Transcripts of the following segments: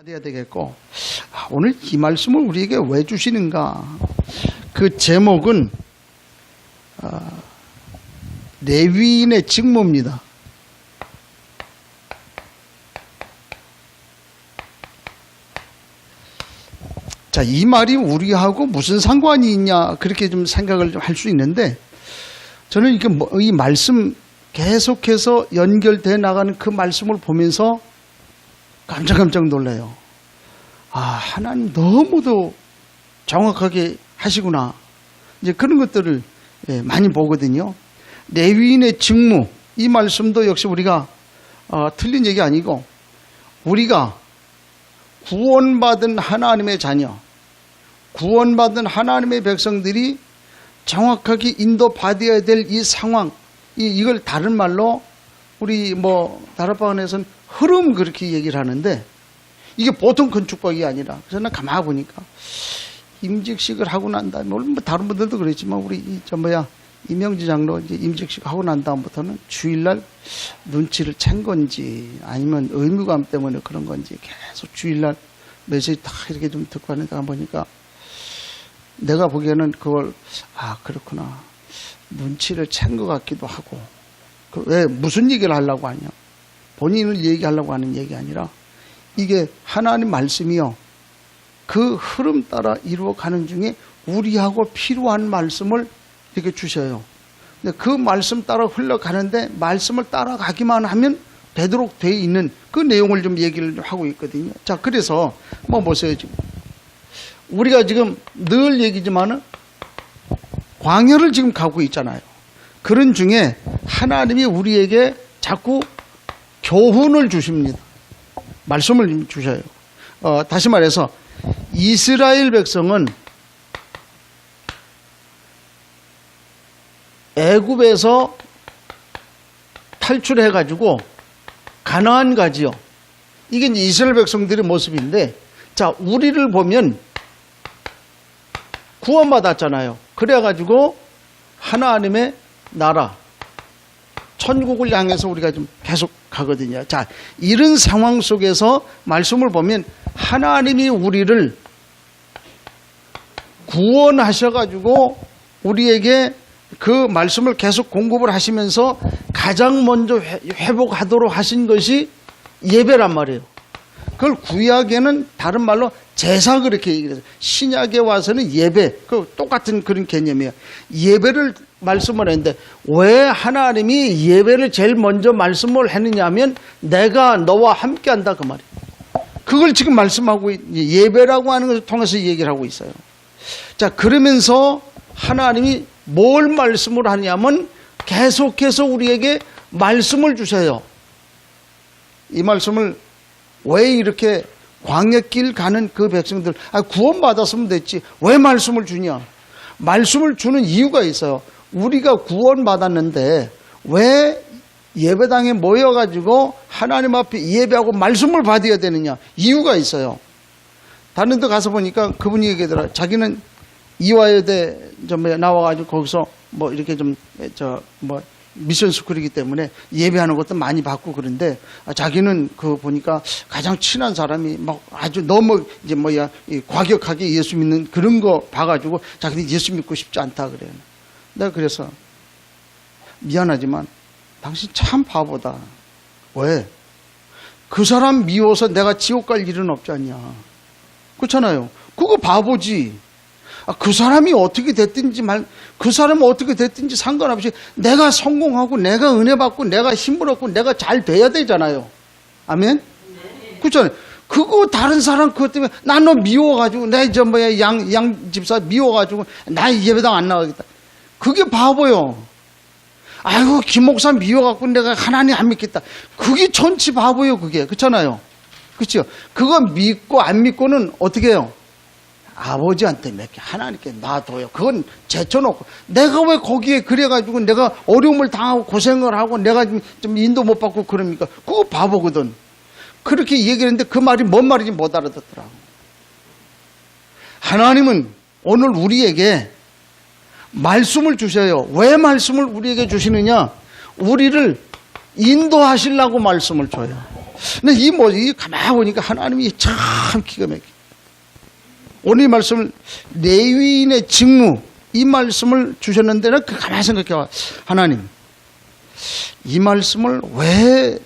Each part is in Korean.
해야 되겠고, 오늘 이 말씀을 우리에게 왜 주시는가? 그 제목은 레위인의 직무입니다. 자, 이 말이 우리하고 무슨 상관이 있냐, 그렇게 좀 생각을 좀 할 수 있는데, 저는 이게 이 말씀 계속해서 연결돼 나가는 그 말씀을 보면서 깜짝 놀라요. 아, 하나님 너무도 정확하게 하시구나. 이제 그런 것들을 많이 보거든요. 레위인의 직무, 이 말씀도 역시 우리가 틀린 얘기 아니고, 우리가 구원받은 하나님의 자녀, 구원받은 하나님의 백성들이 정확하게 인도받아야 될 이 상황, 이걸 다른 말로 우리 다락방언에서는 흐름, 그렇게 얘기를 하는데, 이게 보통 건축법이 아니라, 그래서 난 가만히 보니까 임직식을 하고 난 다음에, 물론 다른 분들도 그랬지만 우리 이명지 장로 이제 임직식 하고 난 다음부터는 주일날 눈치를 챈 건지 아니면 의무감 때문에 그런 건지 계속 주일날 메시지 다 이렇게 좀 듣고 하는데 보니까 내가 보기에는 그걸 그렇구나, 눈치를 챈 것 같기도 하고, 왜 무슨 얘기를 하려고 하냐, 본인을 얘기하려고 하는 얘기 아니라 이게 하나님 말씀이요, 그 흐름 따라 이루어가는 중에 우리하고 필요한 말씀을 이렇게 주셔요. 근데 그 말씀 따라 흘러가는데 말씀을 따라가기만 하면 되도록 되어 있는 그 내용을 좀 얘기를 하고 있거든요. 자, 그래서 보세요. 지금 우리가 지금 늘 얘기지만은 광야를 지금 가고 있잖아요. 그런 중에 하나님이 우리에게 자꾸 교훈을 주십니다. 말씀을 주셔요. 다시 말해서 이스라엘 백성은 애굽에서 탈출해가지고 가나안 가지요. 이게 이제 이스라엘 백성들의 모습인데, 자, 우리를 보면 구원받았잖아요. 그래가지고 하나님의 나라, 천국을 향해서 우리가 좀 계속 가거든요. 자, 이런 상황 속에서 말씀을 보면 하나님이 우리를 구원하셔가지고 우리에게 그 말씀을 계속 공급을 하시면서 가장 먼저 회복하도록 하신 것이 예배란 말이에요. 그걸 구약에는 다른 말로 제사, 그렇게 얘기해요. 신약에 와서는 예배, 그 똑같은 그런 개념이에요. 예배를 말씀을 했는데, 왜 하나님이 예배를 제일 먼저 말씀을 했느냐 하면 내가 너와 함께 한다, 그 말이에요. 그걸 지금 말씀하고, 예배라고 하는 것을 통해서 얘기를 하고 있어요. 자, 그러면서 하나님이 뭘 말씀을 하냐면 계속해서 우리에게 말씀을 주세요. 이 말씀을 왜 이렇게 광야길 가는 그 백성들, 구원받았으면 됐지 왜 말씀을 주냐? 말씀을 주는 이유가 있어요. 우리가 구원받았는데 왜 예배당에 모여가지고 하나님 앞에 예배하고 말씀을 받아야 되느냐? 이유가 있어요. 다른 데 가서 보니까 그분이 얘기하더라. 자기는 이화여대 나와가지고 거기서 이렇게 미션 스쿨이기 때문에 예배하는 것도 많이 받고 그런데, 자기는 보니까 가장 친한 사람이 아주 너무 과격하게 예수 믿는 그런 거 봐가지고 자기는 예수 믿고 싶지 않다 그래요. 내가 그래서 미안하지만 당신 참 바보다. 왜? 그 사람 미워서 내가 지옥 갈 일은 없지 않냐. 그렇잖아요. 그거 바보지. 그 사람이 어떻게 됐든지 그 사람은 어떻게 됐든지 상관없이 내가 성공하고 내가 은혜 받고 내가 힘을 얻고 내가 잘 돼야 되잖아요. 아멘? 그렇잖아요. 그거 다른 사람 그것 때문에 난 너 미워가지고 양 집사 미워가지고 나 예배당 안 나가겠다. 그게 바보요. 아이고 김 목사 미워갖고 내가 하나님 안 믿겠다. 그게 천치 바보요. 그게. 그렇잖아요. 그렇죠? 그거 믿고 안 믿고는 어떻게 해요? 아버지한테 몇 개, 하나님께 놔둬요. 그건 제쳐놓고 내가 왜 거기에 그래가지고 내가 어려움을 당하고 고생을 하고 내가 좀 인도 못 받고 그럽니까? 그거 바보거든. 그렇게 얘기를 했는데 그 말이 뭔 말인지 못 알아듣더라고. 하나님은 오늘 우리에게 말씀을 주셔요. 왜 말씀을 우리에게 주시느냐? 우리를 인도하시려고 말씀을 줘요. 근데 이 가만히 보니까 하나님이 참 기가 막혀. 오늘 이 말씀을 레위인의 직무, 이 말씀을 주셨는데, 는 가만히 생각해. 하나님, 이 말씀을 왜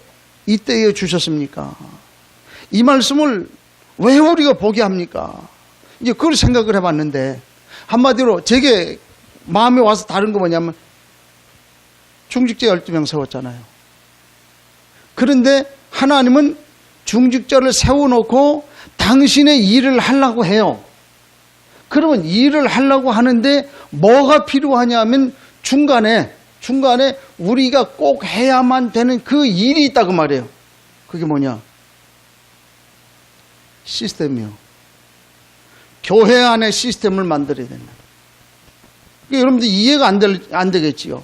이때에 주셨습니까? 이 말씀을 왜 우리가 보게 합니까? 이제 그걸 생각을 해봤는데, 한마디로 제게 마음에 와서 다른 거 뭐냐면, 중직자 12명 세웠잖아요. 그런데 하나님은 중직자를 세워놓고 당신의 일을 하려고 해요. 그러면 일을 하려고 하는데 뭐가 필요하냐면 중간에 우리가 꼭 해야만 되는 그 일이 있다 그 말이에요. 그게 뭐냐? 시스템이요. 교회 안에 시스템을 만들어야 된다. 여러분들 이해가 안 되겠지요.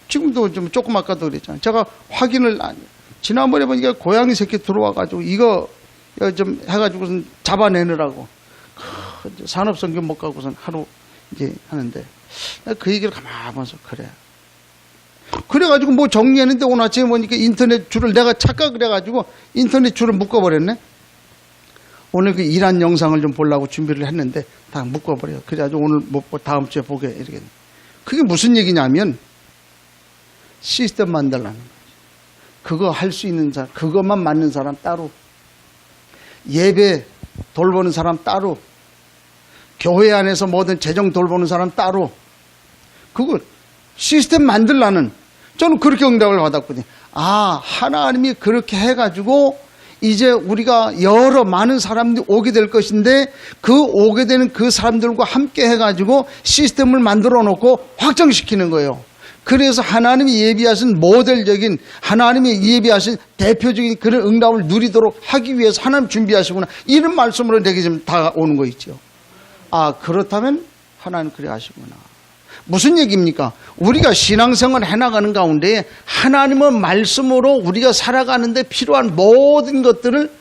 지금도 좀 조금 아까도 그랬잖아요. 제가 확인을 지난번에 보니까 고양이 새끼 들어와가지고 이거 좀 해가지고 잡아내느라고 산업성경 못 가고선 하루 이제 하는데 그 얘기를 가만히 보면서 그래가지고 뭐 정리했는데 오늘 아침에 보니까 인터넷 줄을 내가 착각을 해가지고 인터넷 줄을 묶어버렸네. 오늘 그 일한 영상을 좀 보려고 준비를 했는데 다 묶어버려요. 그래가지고 오늘 못 보고 다음 주에 보게 이렇게. 그게 무슨 얘기냐면 시스템 만들라는 거죠. 그거 할 수 있는 사람, 그것만 맞는 사람 따로, 예배 돌보는 사람 따로, 교회 안에서 뭐든 재정 돌보는 사람 따로, 그걸 시스템 만들라는, 저는 그렇게 응답을 받았거든요. 아, 하나님이 그렇게 해가지고 이제 우리가 여러 많은 사람들이 오게 될 것인데 그 오게 되는 그 사람들과 함께 해가지고 시스템을 만들어 놓고 확정시키는 거예요. 그래서 하나님이 예비하신 모델적인, 하나님이 예비하신 대표적인 그런 응답을 누리도록 하기 위해서 하나님 준비하시구나, 이런 말씀으로 내게 지금 다가오는 거 있죠. 아, 그렇다면 하나님 그래 하시구나. 무슨 얘기입니까? 우리가 신앙생활 해나가는 가운데 하나님의 말씀으로 우리가 살아가는데 필요한 모든 것들을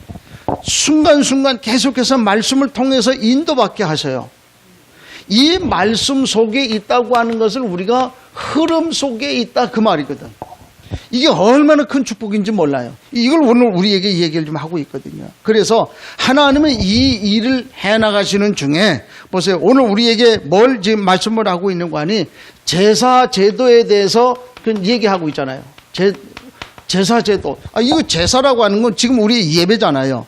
순간순간 계속해서 말씀을 통해서 인도받게 하셔요. 이 말씀 속에 있다고 하는 것을 우리가 흐름 속에 있다 그 말이거든. 이게 얼마나 큰 축복인지 몰라요. 이걸 오늘 우리에게 얘기를 좀 하고 있거든요. 그래서 하나님은 이 일을 해나가시는 중에, 보세요. 오늘 우리에게 뭘 지금 말씀을 하고 있는 거 아니? 제사 제도에 대해서 얘기하고 있잖아요. 제사 제도. 아, 이거 제사라고 하는 건 지금 우리 예배잖아요.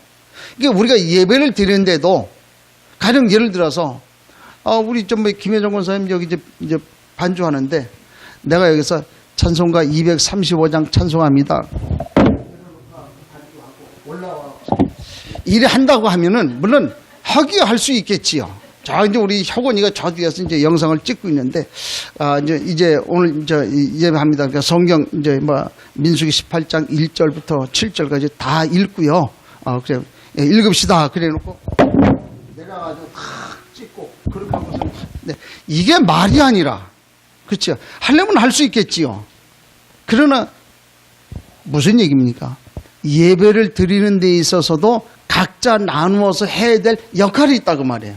이게 우리가 예배를 드리는데도, 가령 예를 들어서 우리 김혜정 권사님 여기 이제 반주하는데 내가 여기서 찬송가 235장 찬송합니다. 이래 한다고 하면은 물론 하기야 할 수 있겠지요. 자, 이제 우리 혁원이가 저 뒤에서 이제 영상을 찍고 있는데, 이제 오늘 예배합니다. 그러니까 성경 이제 민수기 18장 1절부터 7절까지 다 읽고요. 그래 읽읍시다. 그래 놓고 내려가지고 탁 찍고 그렇게 하고서, 네, 이게 말이 아니라, 그렇죠. 하려면 할 수 있겠지요. 그러나 무슨 얘기입니까? 예배를 드리는 데 있어서도 각자 나누어서 해야 될 역할이 있다고 말이에요.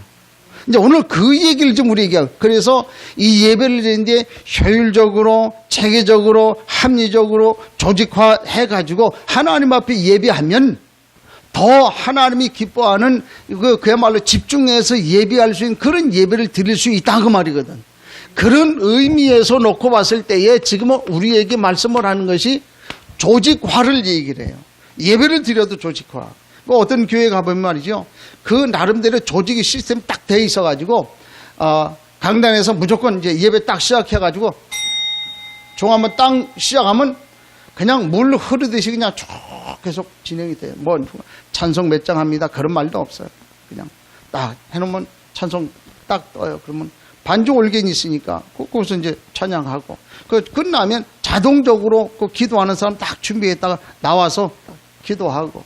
이제 오늘 그 얘기를 좀 우리에게 하고, 그래서 이 예배를 드리는데 효율적으로, 체계적으로, 합리적으로 조직화해가지고 하나님 앞에 예배하면 더 하나님이 기뻐하는, 그야말로 집중해서 예배할 수 있는 그런 예배를 드릴 수 있다 그 말이거든. 그런 의미에서 놓고 봤을 때에 지금은 우리에게 말씀을 하는 것이 조직화를 얘기를 해요. 예배를 드려도 조직화. 어떤 교회 가보면 말이죠, 그 나름대로 조직이 시스템 딱 돼 있어가지고 강단에서 무조건 이제 예배 딱 시작해가지고 종 한번 딱 시작하면 그냥 물 흐르듯이 그냥 쭉 계속 진행이 돼요. 뭐 찬송 몇 장 합니다 그런 말도 없어요. 그냥 딱 해놓으면 찬송 딱 떠요. 그러면 반주 올겐이 있으니까 거기서 이제 찬양하고, 끝나면 자동적으로 그 기도하는 사람 딱 준비했다가 나와서 기도하고,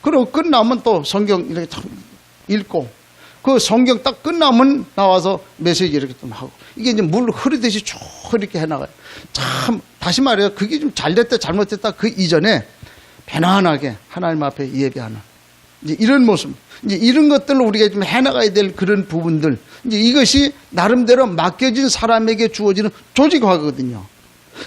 그리고 끝나면 또 성경 이렇게 딱 읽고, 그 성경 딱 끝나면 나와서 메시지 이렇게 좀 하고, 이게 이제 물 흐르듯이 쭉 이렇게 해나가요. 참, 다시 말해요. 그게 좀 잘됐다 잘못됐다 그 이전에 편안하게 하나님 앞에 예배하는 이제 이런 모습, 이제 이런 것들을 우리가 좀 해나가야 될 그런 부분들, 이제 이것이 나름대로 맡겨진 사람에게 주어지는 조직화거든요.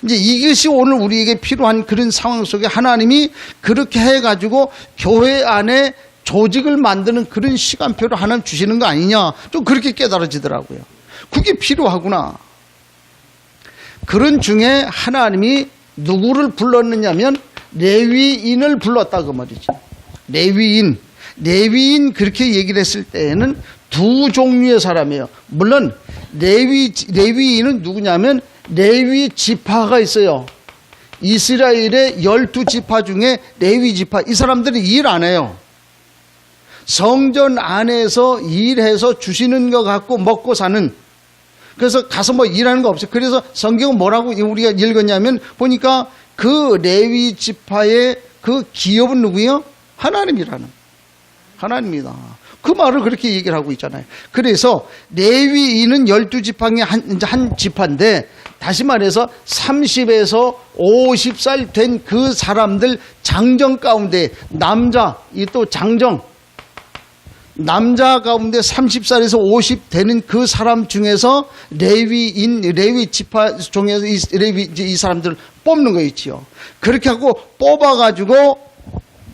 이제 이것이 오늘 우리에게 필요한 그런 상황 속에 하나님이 그렇게 해가지고 교회 안에 조직을 만드는 그런 시간표를 하나님 주시는 거 아니냐. 좀 그렇게 깨달아지더라고요. 그게 필요하구나. 그런 중에 하나님이 누구를 불렀느냐면 레위인을 불렀다 그 말이죠. 레위인 그렇게 얘기를 했을 때에는 두 종류의 사람이에요. 물론 레위인은 누구냐면 레위 지파가 있어요. 이스라엘의 12지파 중에 레위 지파, 이 사람들이 일 안 해요. 성전 안에서 일해서 주시는 것 갖고 먹고 사는, 그래서 가서 뭐 일하는 거 없어요. 그래서 성경은 뭐라고 우리가 읽었냐면 보니까 그 레위 지파의 그 기업은 누구예요? 하나님이다. 그 말을 그렇게 얘기를 하고 있잖아요. 그래서 레위인은 12지파의 한 지파인데, 다시 말해서 30에서 50살 된 그 사람들 장정 가운데 남자, 이 또 장정, 남자 가운데 30살에서 50 되는 그 사람 중에서 레위 지파 중에서 이 사람들을 뽑는 거 있지요. 그렇게 하고 뽑아가지고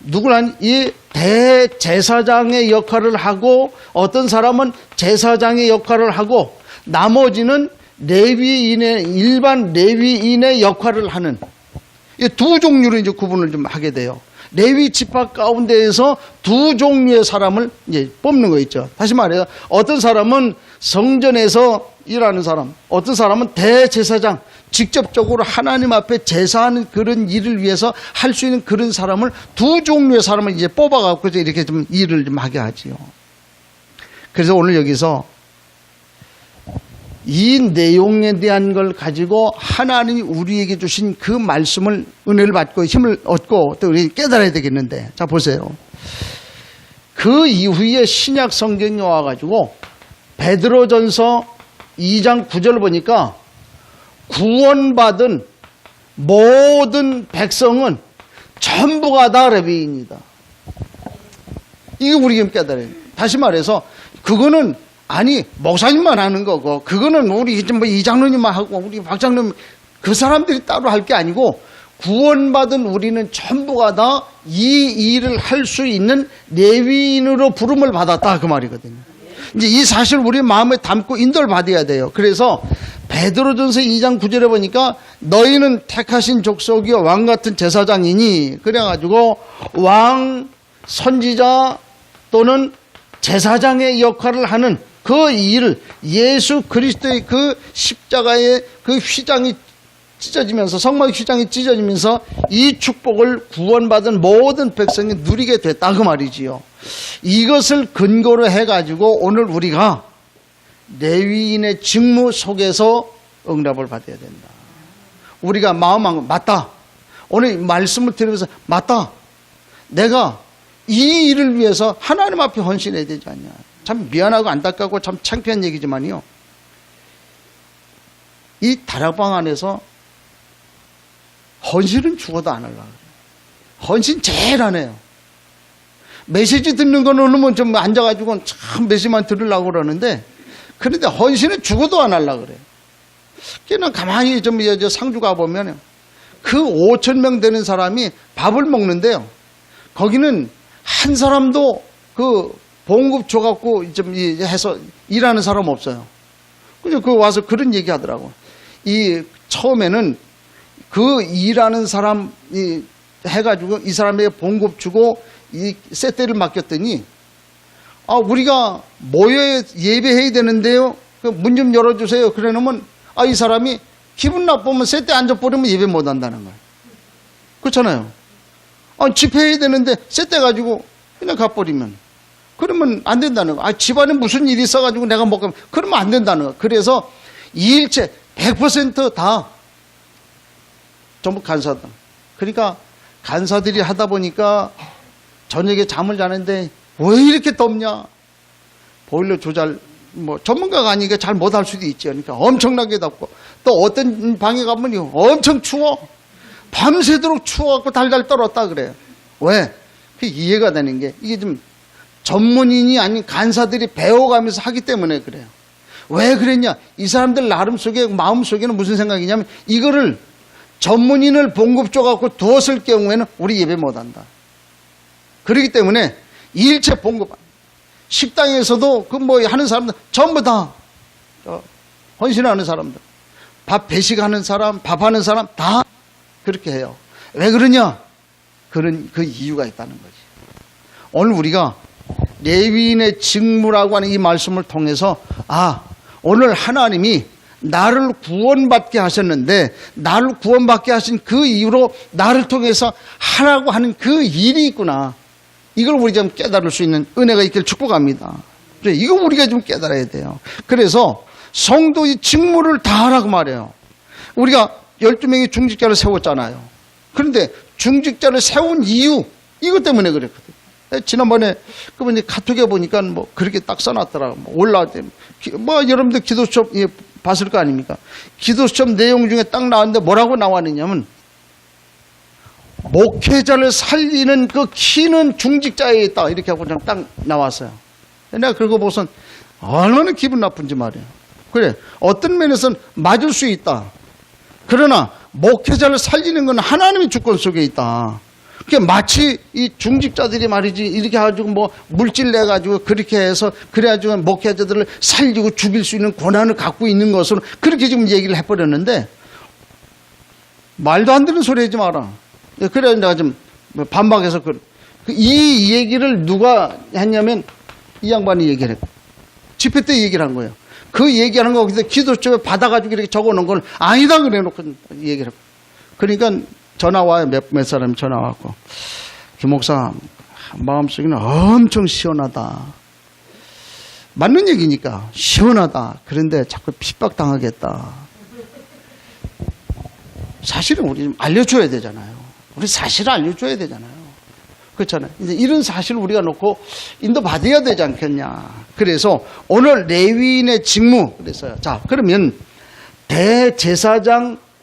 누구란 이 대제사장의 역할을 하고, 어떤 사람은 제사장의 역할을 하고, 나머지는 일반 레위인의 역할을 하는, 이 두 종류로 이제 구분을 좀 하게 돼요. 레위 지파 가운데에서 두 종류의 사람을 이제 뽑는 거 있죠. 다시 말해요. 어떤 사람은 성전에서 일하는 사람, 어떤 사람은 대제사장, 직접적으로 하나님 앞에 제사하는 그런 일을 위해서 할 수 있는 그런 사람을, 두 종류의 사람을 이제 뽑아갖고 이렇게 좀 일을 좀 하게 하지요. 그래서 오늘 여기서 이 내용에 대한 걸 가지고 하나님이 우리에게 주신 그 말씀을, 은혜를 받고 힘을 얻고 또 우리 깨달아야 되겠는데, 자 보세요. 그 이후에 신약 성경에 와가지고 베드로전서 2장 9절 보니까 구원받은 모든 백성은 전부가 다 레위인이다. 이게 우리가 깨달아야 돼. 다시 말해서 그거는 아니 목사님만 하는 거고, 그거는 우리 뭐 이장로님만 하고 우리 박장로님 그 사람들이 따로 할 게 아니고, 구원받은 우리는 전부가 다 이 일을 할 수 있는 레위인으로 부름을 받았다 그 말이거든요. 이제 이 사실 우리 마음에 담고 인도를 받아야 돼요. 그래서 베드로전서 2장 9절에 보니까 너희는 택하신 족속이요 왕 같은 제사장이니, 그래가지고 왕, 선지자 또는 제사장의 역할을 하는 그 일을, 예수 그리스도의 그 십자가의 그 휘장이 찢어지면서, 성막의 휘장이 찢어지면서 이 축복을 구원받은 모든 백성이 누리게 됐다 그 말이지요. 이것을 근거로 해가지고 오늘 우리가 레위인의 직무 속에서 응답을 받아야 된다. 우리가 마음한 맞다. 오늘 말씀을 들으면서 맞다. 내가 이 일을 위해서 하나님 앞에 헌신해야 되지 않냐. 참 미안하고 안타깝고 참 창피한 얘기지만요, 이 다락방 안에서 헌신은 죽어도 안 하려고 그래요. 헌신 제일 안 해요. 메시지 듣는 거는 좀 앉아가지고 참 메시지만 들으려고 그러는데, 그런데 헌신은 죽어도 안 하려고 그래요. 그냥 가만히 좀 상주 가보면 그 5,000명 되는 사람이 밥을 먹는데요, 거기는 한 사람도 그 봉급 줘갖고 좀 해서 일하는 사람 없어요. 그래서 그 와서 그런 얘기 하더라고. 이 처음에는 그 일하는 사람 해가지고 이 사람에게 봉급 주고 이 세대를 맡겼더니, 우리가 모여 예배해야 되는데요, 그 문 좀 열어주세요. 그래 놓으면 이 사람이 기분 나쁘면 세대 앉아버리면 예배 못 한다는 거예요. 그렇잖아요. 집회해야 되는데 세대 가지고 그냥 가버리면, 그러면 안 된다는 거예요. 집안에 무슨 일이 있어가지고 내가 못 가면, 그러면 안 된다는 거예요. 그래서 이 일체 100% 다 전부 간사다. 그러니까 간사들이 하다 보니까 저녁에 잠을 자는데 왜 이렇게 덥냐, 보일러 조절 뭐 전문가가 아니니까 잘 못할 수도 있죠. 그러니까 엄청나게 덥고, 또 어떤 방에 가면 엄청 추워, 밤새도록 추워갖고 달달 떨었다 그래요. 왜? 그 이해가 되는 게, 이게 좀 전문인이 아닌 간사들이 배워가면서 하기 때문에 그래요. 왜 그랬냐? 이 사람들 나름 속에, 마음 속에는 무슨 생각이냐면, 이거를 전문인을 봉급 줘갖고 두었을 경우에는 우리 예배 못한다. 그렇기 때문에 일체 봉급, 식당에서도 그 뭐 하는 사람들 전부 다 헌신하는 사람들, 밥 배식하는 사람, 밥하는 사람 다 그렇게 해요. 왜 그러냐? 그런 그 이유가 있다는 거지. 오늘 우리가 레위인의 직무라고 하는 이 말씀을 통해서 오늘 하나님이 나를 구원받게 하셨는데 나를 구원받게 하신 그 이유로 나를 통해서 하라고 하는 그 일이 있구나. 이걸 우리 좀 깨달을 수 있는 은혜가 있길 축복합니다. 이거 우리가 좀 깨달아야 돼요. 그래서 성도의 직무를 다 하라고 말해요. 우리가 12명의 중직자를 세웠잖아요. 그런데 중직자를 세운 이유 이것 때문에 그랬거든요. 지난번에 그분이 카톡에 보니까 뭐 그렇게 딱 써놨더라고. 올라올 때 여러분들 기도 수첩 봤을 거 아닙니까? 기도 수첩 내용 중에 딱 나왔는데 뭐라고 나왔느냐면 목회자를 살리는 그 키는 중직자에 있다 이렇게 하고 그냥 딱 나왔어요. 내가 그거 보고선 얼마나 기분 나쁜지 말이에요. 그래, 어떤 면에서는 맞을 수 있다. 그러나 목회자를 살리는 건 하나님의 주권 속에 있다. 그게 마치 이 중직자들이 말이지 이렇게 해가지고 뭐 물질 내가지고 그렇게 해서 그래가지고 목회자들을 살리고 죽일 수 있는 권한을 갖고 있는 것으로 그렇게 지금 얘기를 해버렸는데 말도 안 되는 소리 하지 마라. 그래 내가 좀 반박해서 이 얘기를 누가 했냐면 이 양반이 얘기를 했고 집회 때 얘기를 한 거예요. 그 얘기하는 거 거기서 기도처에 받아가지고 이렇게 적어놓은 건 아니다 그래 놓고 얘기를 했고 그러니까 전화 와요. 몇 사람이 전화 왔고 김 목사 마음속에는 엄청 시원하다. 맞는 얘기니까 시원하다. 그런데 자꾸 핍박당하겠다. 사실은 우리 좀 알려줘야 되잖아요. 우리 사실을 알려줘야 되잖아요. 그렇잖아요. 이제 이런 사실을 우리가 놓고 인도받아야 되지 않겠냐. 그래서 오늘 레위인의 직무 그랬어요. 자, 그러면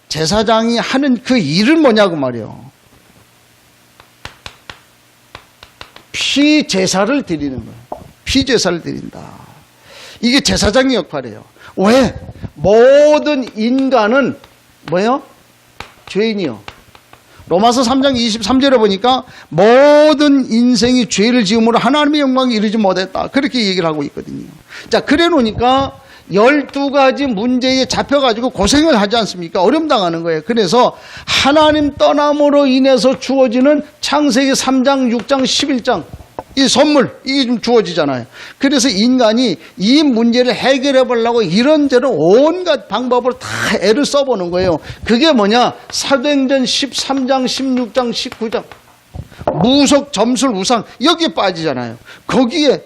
제사장이 하는 그 일은 뭐냐고 말이에요. 피제사를 드리는 거예요. 피제사를 드린다. 이게 제사장의 역할이에요. 왜? 모든 인간은 뭐예요? 죄인이요. 로마서 3장 23절에 보니까 모든 인생이 죄를 지음으로 하나님의 영광에 이르지 못했다. 그렇게 얘기를 하고 있거든요. 자, 그래 놓으니까 12가지 문제에 잡혀가지고 고생을 하지 않습니까? 어려움 당하는 거예요. 그래서 하나님 떠남으로 인해서 주어지는 창세기 3장, 6장, 11장 이 선물 이게 좀 주어지잖아요. 그래서 인간이 이 문제를 해결해 보려고 이런저런 온갖 방법으로 다 애를 써보는 거예요. 그게 뭐냐? 사도행전 13장, 16장, 19장 무속, 점술, 우상 여기에 빠지잖아요. 거기에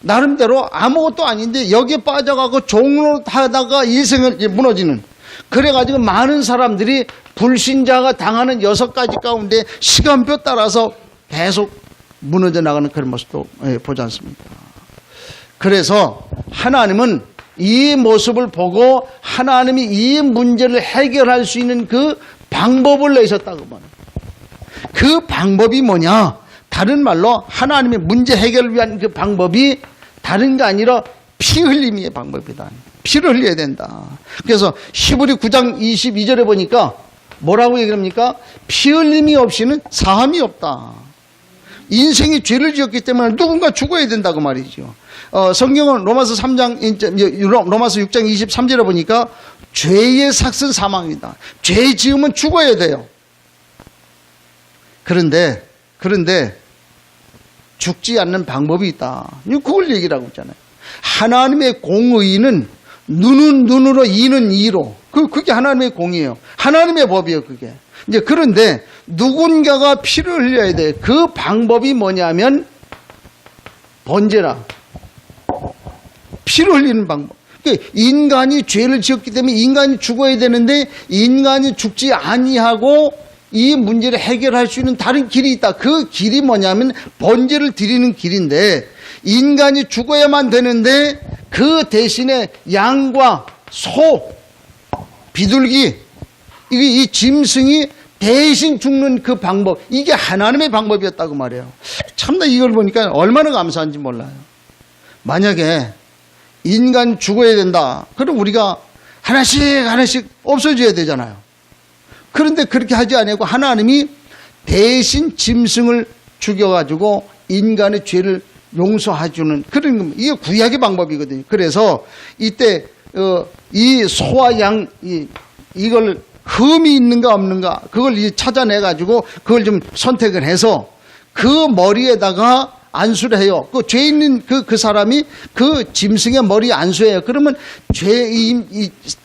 나름대로 아무것도 아닌데 여기에 빠져가고 종로 하다가 일생을 무너지는 그래가지고 많은 사람들이 불신자가 당하는 6가지 가운데 시간표 따라서 계속 무너져 나가는 그런 모습도 보지 않습니까? 그래서 하나님은 이 모습을 보고 하나님이 이 문제를 해결할 수 있는 그 방법을 내셨다고 말해요. 그 방법이 뭐냐? 다른 말로 하나님의 문제 해결을 위한 그 방법이 다른 게 아니라 피 흘림의 방법이다. 피를 흘려야 된다. 그래서 히브리 9장 22절에 보니까 뭐라고 얘기합니까? 피 흘림이 없이는 사함이 없다. 인생이 죄를 지었기 때문에 누군가 죽어야 된다고 말이죠. 성경은 로마서 3장, 로마서 6장 23절에 보니까 죄의 삭은 사망이다. 죄 지으면 죽어야 돼요. 그런데 죽지 않는 방법이 있다. 그걸 얘기를 하고 있잖아요. 하나님의 공의는 눈은 눈으로 이는 이로. 그게 하나님의 공이에요. 하나님의 법이에요, 그게. 이제 그런데 누군가가 피를 흘려야 돼. 그 방법이 뭐냐면 번제라. 피를 흘리는 방법. 인간이 죄를 지었기 때문에 인간이 죽어야 되는데 인간이 죽지 아니하고 이 문제를 해결할 수 있는 다른 길이 있다. 그 길이 뭐냐면 번제를 드리는 길인데 인간이 죽어야만 되는데 그 대신에 양과 소, 비둘기, 이 짐승이 대신 죽는 그 방법, 이게 하나님의 방법이었다고 말해요. 참나 이걸 보니까 얼마나 감사한지 몰라요. 만약에 인간 죽어야 된다. 그럼 우리가 하나씩 없어져야 되잖아요. 그런데 그렇게 하지 않고 하나님이 대신 짐승을 죽여가지고 인간의 죄를 용서해주는 그런 겁니다. 이게 구약의 방법이거든요. 그래서 이때 이 소와 양 이걸 흠이 있는가 없는가 그걸 찾아내가지고 그걸 좀 선택을 해서 그 머리에다가 안수를 해요. 그 죄 있는 그 사람이 그 짐승의 머리에 안수해요. 그러면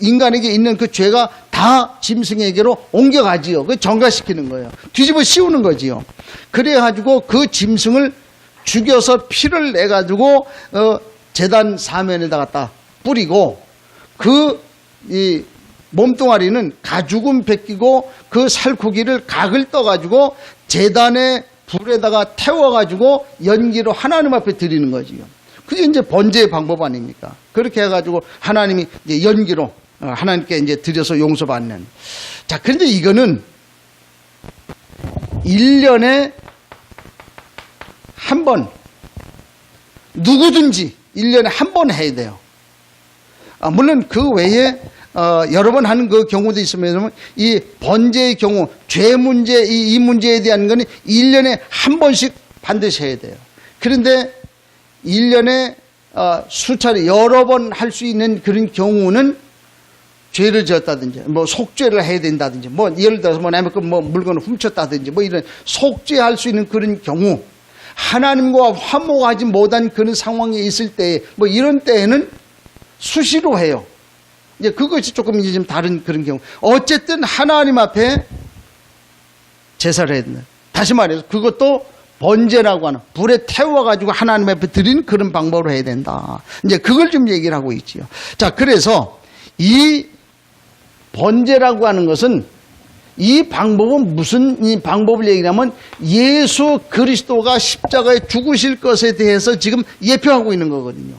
인간에게 있는 그 죄가 다 짐승에게로 옮겨가지요. 그 정가시키는 거예요. 뒤집어 씌우는 거지요. 그래가지고 그 짐승을 죽여서 피를 내가지고 제단 사면에다 갖다 뿌리고 이 몸뚱아리는 가죽은 벗기고 그 살코기를 각을 떠가지고 제단에 불에다가 태워가지고 연기로 하나님 앞에 드리는 거지요. 그게 이제 번제의 방법 아닙니까? 그렇게 해가지고 하나님이 이제 연기로 하나님께 이제 드려서 용서받는. 자, 그런데 이거는 1년에 한 번, 누구든지 1년에 한 번 해야 돼요. 물론 그 외에 여러 번 하는 그 경우도 있으면 이 번제의 경우 죄 문제 이 문제에 대한 거는 1년에 한 번씩 반드시 해야 돼요. 그런데 1년에 수차례 여러 번 할 수 있는 그런 경우는 죄를 지었다든지 뭐 속죄를 해야 된다든지 뭐 예를 들어서 뭐 물건을 훔쳤다든지 뭐 이런 속죄할 수 있는 그런 경우 하나님과 화목하지 못한 그런 상황에 있을 때 뭐 이런 때에는 수시로 해요. 이제 그것이 조금 이제 좀 다른 그런 경우. 어쨌든 하나님 앞에 제사를 해야 된다. 다시 말해서 그것도 번제라고 하는 불에 태워가지고 하나님 앞에 드리는 그런 방법으로 해야 된다. 이제 그걸 좀 얘기를 하고 있지요. 자, 그래서 이 번제라고 하는 것은 이 방법은 무슨 이 방법을 얘기하면 예수 그리스도가 십자가에 죽으실 것에 대해서 지금 예표하고 있는 거거든요.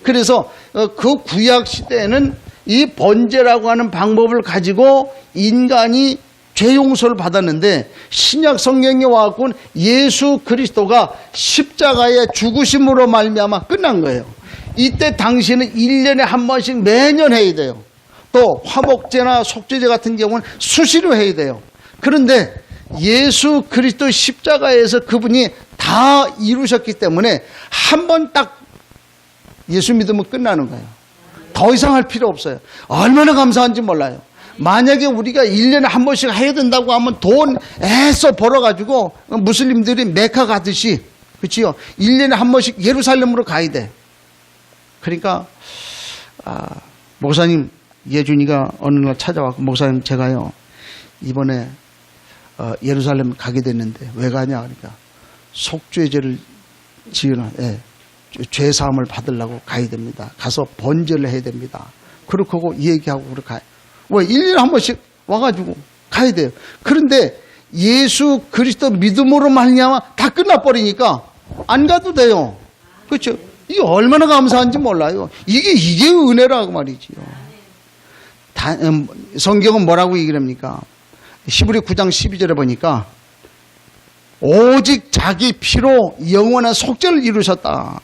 그래서 그 구약 시대에는 이 번제라고 하는 방법을 가지고 인간이 죄 용서를 받았는데 신약 성경에 와갖고는 예수 그리스도가 십자가에 죽으심으로 말미암아 끝난 거예요. 이때 당시에는 1년에 한 번씩 매년 해야 돼요. 또 화목제나 속죄제 같은 경우는 수시로 해야 돼요. 그런데 예수 그리스도 십자가에서 그분이 다 이루셨기 때문에 한 번 딱 예수 믿으면 끝나는 거예요. 더 이상 할 필요 없어요. 얼마나 감사한지 몰라요. 만약에 우리가 1년에 한 번씩 해야 된다고 하면 돈 애써 벌어가지고 무슬림들이 메카 가듯이 그렇지요. 1년에 한 번씩 예루살렘으로 가야 돼. 그러니까 목사님 예준이가 어느 날 찾아왔고 목사님 제가요 이번에 예루살렘 가게 됐는데 왜 가냐 그러니까 속죄제를 지으나 죄 사함을 받으려고 가야 됩니다. 가서 번제를 해야 됩니다. 그렇게 하고 얘기하고 그렇게 가요. 왜 1년에 한 번씩 와가지고 가야 돼요. 그런데 예수 그리스도 믿음으로 말미암아 다 끝나버리니까 안 가도 돼요. 그렇죠? 이게 얼마나 감사한지 몰라요. 이게 은혜라고 말이지요. 성경은 뭐라고 얘기를 합니까? 히브리 9장 12절에 보니까 오직 자기 피로 영원한 속죄를 이루셨다.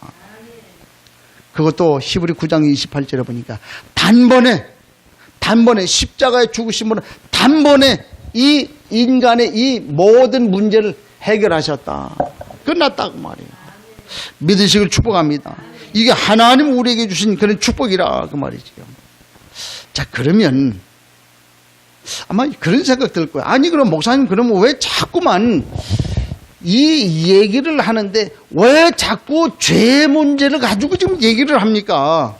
그것도 히브리 9장 28절에 보니까 단번에 십자가의 죽으심으로 단번에 이 인간의 이 모든 문제를 해결하셨다. 끝났다고 말이에요. 믿으시길 축복합니다. 이게 하나님 우리에게 주신 그런 축복이라 그 말이지요. 자, 그러면 아마 그런 생각 들 거예요. 아니 그럼 목사님 그러면 왜 자꾸만 이 얘기를 하는데 왜 자꾸 죄 문제를 가지고 지금 얘기를 합니까?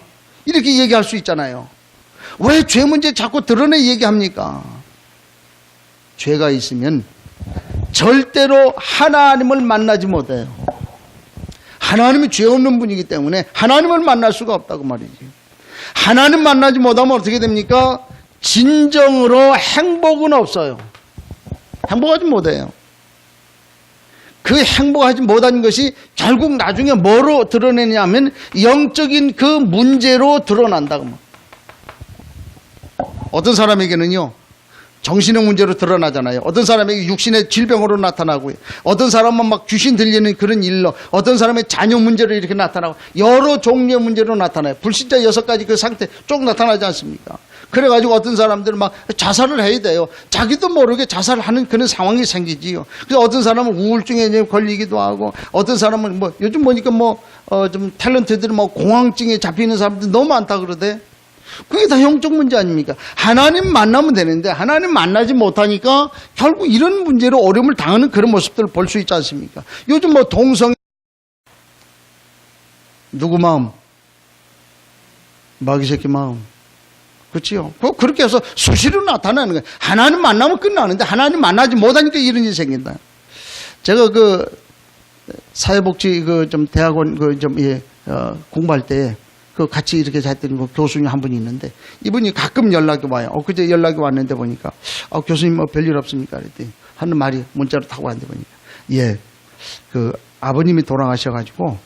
이렇게 얘기할 수 있잖아요. 왜 죄 문제 자꾸 드러내 얘기합니까? 죄가 있으면 절대로 하나님을 만나지 못해요. 하나님이 죄 없는 분이기 때문에 하나님을 만날 수가 없다고 말이지. 하나님 만나지 못하면 어떻게 됩니까? 진정으로 행복은 없어요. 행복하지 못해요. 그 행복하지 못한 것이 결국 나중에 뭐로 드러내냐면 영적인 그 문제로 드러난다고. 어떤 사람에게는요 정신의 문제로 드러나잖아요. 어떤 사람에게 육신의 질병으로 나타나고요. 어떤 사람은 막 귀신 들리는 그런 일로, 어떤 사람의 자녀 문제로 이렇게 나타나고 여러 종류의 문제로 나타나요. 불신자 6가지 그 상태 쭉 나타나지 않습니까? 그래가지고 어떤 사람들은 막 자살을 해야 돼요. 자기도 모르게 자살하는 그런 상황이 생기지요. 그래서 어떤 사람은 우울증에 이제 걸리기도 하고, 어떤 사람은 뭐 요즘 보니까 좀 탤런트들이 뭐 공황증에 잡히는 사람들 너무 많다 그러대. 그게 다 영적 문제 아닙니까? 하나님 만나면 되는데 하나님 만나지 못하니까 결국 이런 문제로 어려움을 당하는 그런 모습들을 볼 수 있지 않습니까? 요즘 뭐 동성 누구 마음? 마귀 새끼 마음. 그렇지요? 그렇게 해서 수시로 나타나는 거예요. 하나님 만나면 끝나는데 하나님 만나지 못하니까 이런 일이 생긴다. 제가 그 사회복지 좀 대학원 공부할 때 그 같이 이렇게 했더니 그 교수님 한 분이 있는데 이분이 가끔 연락이 와요. 그제 연락이 왔는데 보니까 교수님 뭐 별일 없습니까? 그랬더니 하는 말이 문자로 타고 왔는데 보니까 예, 그 아버님이 돌아가셔가지고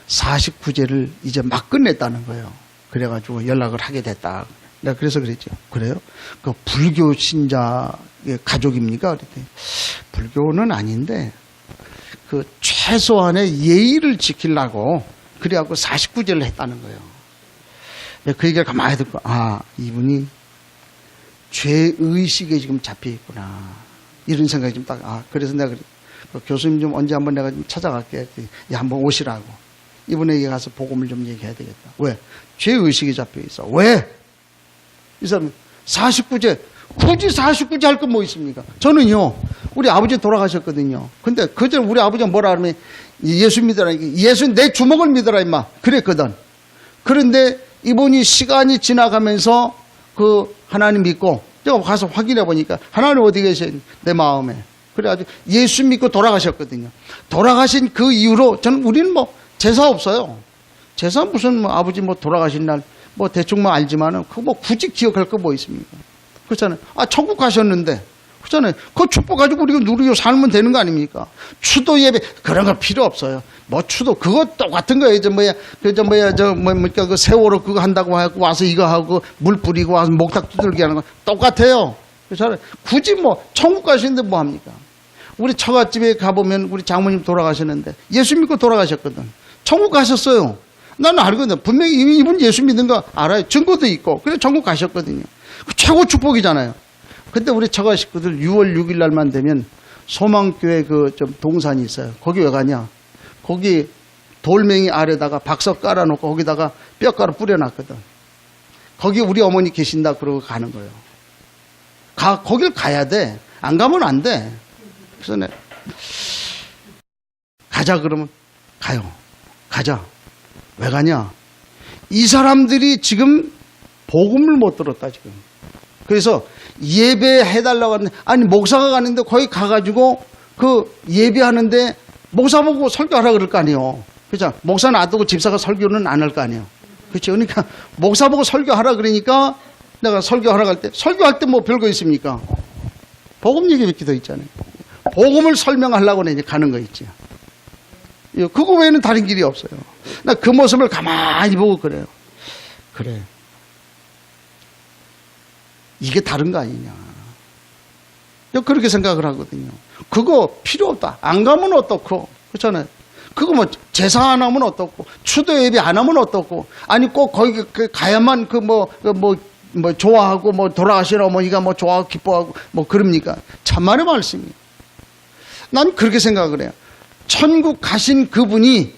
49제를 이제 막 끝냈다는 거예요. 그래가지고 연락을 하게 됐다. 내가 그래서 그랬죠. 그래요? 그 불교 신자의 가족입니까? 그랬더니 불교는 아닌데 그 최소한의 예의를 지키려고 그래갖고 49제를 했다는 거예요. 그 얘기를 가만히 듣고 이분이 죄의식에 지금 잡혀 있구나 이런 생각이 좀 딱 그래서 내가 교수님 좀 언제 한번 내가 좀 찾아갈게. 한번 오시라고. 이분에게 가서 복음을 좀 얘기해야 되겠다. 왜? 죄의식이 잡혀 있어. 왜? 이 사람 49제 굳이 49제 할 건 뭐 있습니까? 저는요 우리 아버지 돌아가셨거든요. 근데 그전 우리 아버지가 뭐라 하면 예수 믿어라. 예수 내 주먹을 믿어라 임마. 그랬거든. 그런데 이분이 시간이 지나가면서 그 하나님 믿고 제가 가서 확인해 보니까 하나님 어디 계세요? 내 마음에. 그래가지고 예수 믿고 돌아가셨거든요. 돌아가신 그 이후로 우리는 뭐 제사 없어요. 제사 무슨 뭐 아버지 뭐 돌아가신 날 뭐 대충 뭐 알지만은 그 뭐 굳이 기억할 거 뭐 있습니까? 그렇잖아요. 천국 가셨는데 그렇잖아요. 그 축복 가지고 우리가 누리고 살면 되는 거 아닙니까? 추도 예배 그런 거 필요 없어요. 뭐 추도 그거 똑같은 거예요. 그 세월호 그거 한다고 하고 와서 이거 하고 물 뿌리고 와서 목탁 두들기 하는 거 똑같아요. 그렇잖아요. 굳이 뭐 천국 가시는데 뭐 합니까? 우리 처갓집에 가보면 우리 장모님 돌아가셨는데 예수 믿고 돌아가셨거든. 천국 가셨어요. 나는 알거든. 분명히 이분 예수 믿는 거 알아요. 증거도 있고. 그래서 천국 가셨거든요. 최고 축복이잖아요. 근데 우리 처가 식구들 6월 6일 날만 되면 소망교회 좀 동산이 있어요. 거기 왜 가냐? 거기 돌멩이 아래다가 박석 깔아놓고 거기다가 뼈가루 뿌려놨거든. 거기 우리 어머니 계신다 그러고 가는 거예요. 거길 가야 돼. 안 가면 안 돼. 그래서 가자 그러면 가요. 가자. 왜 가냐? 이 사람들이 지금 복음을 못 들었다 지금. 그래서 예배해달라고 하는데 아니 목사가 가는데 거기 가가지고 그 예배하는데 목사 보고 설교하라 그럴 거 아니에요. 그렇죠? 목사 놔두고 집사가 설교는 안 할 거 아니에요. 그렇죠? 그러니까 목사 보고 설교하라 그러니까 내가 설교하러 갈 때 설교할 때 뭐 별거 있습니까? 복음 얘기밖에 더 있잖아요. 복음을 설명하려고 이제 가는 거 있죠. 그거 외에는 다른 길이 없어요. 나 그 모습을 가만히 보고 그래요. 그래. 이게 다른 거 아니냐. 그렇게 생각을 하거든요. 그거 필요 없다. 안 가면 어떻고. 그렇잖아요. 그거 뭐 제사 안 하면 어떻고. 추도 예배 안 하면 어떻고. 아니 꼭 거기 가야만 좋아하고 뭐 돌아가신 어머니가 뭐 좋아하고 기뻐하고 뭐 그럽니까? 참말의 말씀이에요. 난 그렇게 생각을 해요. 천국 가신 그분이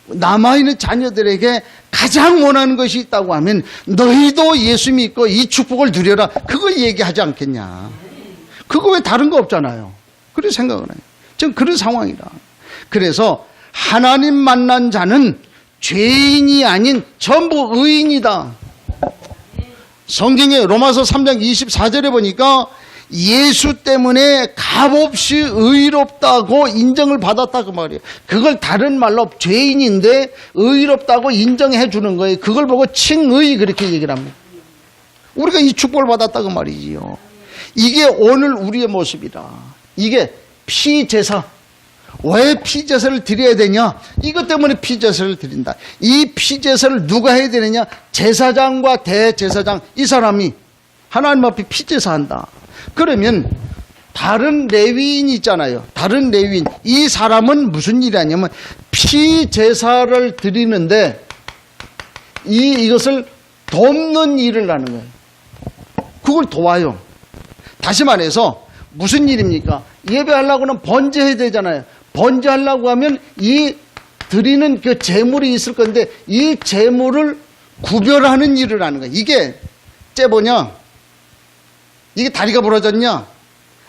남아있는 자녀들에게 가장 원하는 것이 있다고 하면 너희도 예수 믿고 이 축복을 누려라. 그걸 얘기하지 않겠냐. 그거 왜 다른 거 없잖아요. 그렇게 생각을 해요. 지금 그런 상황이다. 그래서 하나님 만난 자는 죄인이 아닌 전부 의인이다. 성경에 로마서 3장 24절에 보니까 예수 때문에 값없이 의롭다고 인정을 받았다 그 말이에요. 그걸 다른 말로 죄인인데 의롭다고 인정해 주는 거예요. 그걸 보고 칭의 그렇게 얘기를 합니다. 우리가 이 축복을 받았다 그 말이지요. 이게 오늘 우리의 모습이다. 이게 피제사. 왜 피제사를 드려야 되냐? 이것 때문에 피제사를 드린다. 이 피제사를 누가 해야 되느냐? 제사장과 대제사장 이 사람이 하나님 앞에 피제사한다. 그러면 다른 레위인이 있잖아요. 다른 레위인. 이 사람은 무슨 일이 하냐면 피제사를 드리는데 이것을 돕는 일을 하는 거예요. 그걸 도와요. 다시 말해서 무슨 일입니까? 예배하려고는 번제해야 되잖아요. 번제하려고 하면 이 드리는 그 제물이 있을 건데 이 제물을 구별하는 일을 하는 거예요. 이게 째보냐? 이게 다리가 부러졌냐?